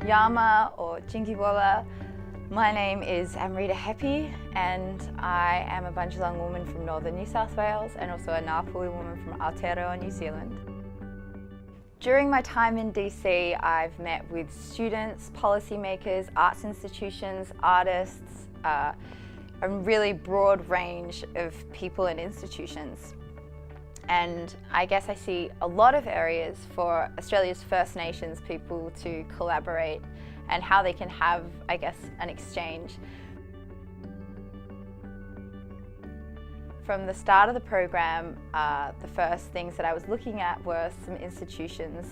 Yama or Jingiwola. My name is Amrita Hepi and I am a Bundjalung woman from northern New South Wales and also a Ngāpuhi woman from Aotearoa, New Zealand. During my time in DC, I've met with students, policymakers, arts institutions, artists, a really broad range of people and institutions. And I guess I see a lot of areas for Australia's First Nations people to collaborate and how they can have, I guess, an exchange. From the start of the program, the first things that I was looking at were some institutions,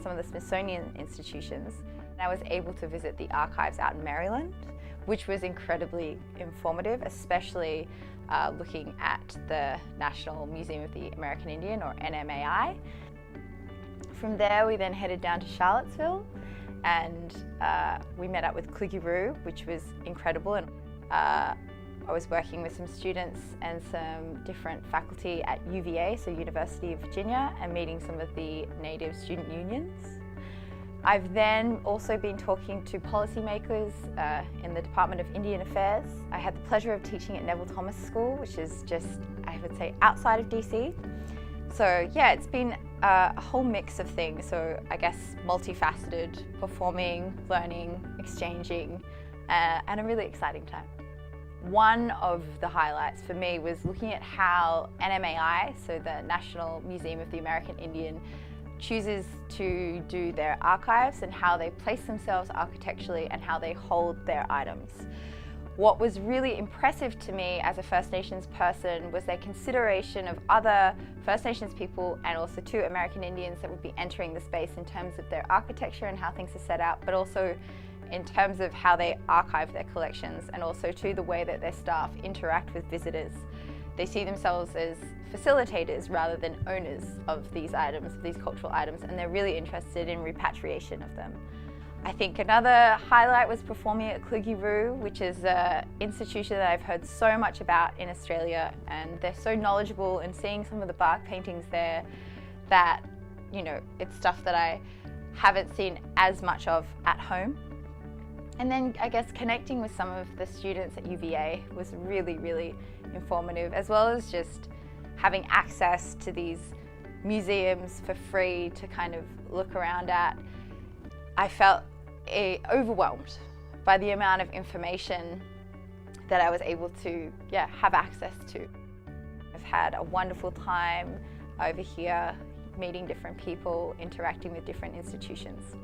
some of the Smithsonian institutions. And I was able to visit the archives out in Maryland, which was incredibly informative, especially looking at the National Museum of the American Indian, or NMAI. From there, we then headed down to Charlottesville and we met up with Kluge-Ruhe, which was incredible. And I was working with some students and some different faculty at UVA, so University of Virginia, and meeting some of the Native student unions. I've then also been talking to policymakers in the Department of Indian Affairs. I had the pleasure of teaching at Neville Thomas School, which is just, I would say, outside of DC. So yeah, it's been a whole mix of things. So I guess multifaceted, performing, learning, exchanging, and a really exciting time. One of the highlights for me was looking at how NMAI, so the National Museum of the American Indian, chooses to do their archives and how they place themselves architecturally and how they hold their items. What was really impressive to me as a First Nations person was their consideration of other First Nations people and also to American Indians that would be entering the space in terms of their architecture and how things are set out, but also in terms of how they archive their collections and also to the way that their staff interact with visitors. They see themselves as facilitators rather than owners of these items, of these cultural items, and they're really interested in repatriation of them. I think another highlight was performing at Kluge-Ruhe, which is an institution that I've heard so much about in Australia, and they're so knowledgeable, and seeing some of the bark paintings there that, you know, it's stuff that I haven't seen as much of at home. And then I guess connecting with some of the students at UVA was really, really informative, as well as just having access to these museums for free to kind of look around at. I felt overwhelmed by the amount of information that I was able to have access to. I've had a wonderful time over here, meeting different people, interacting with different institutions.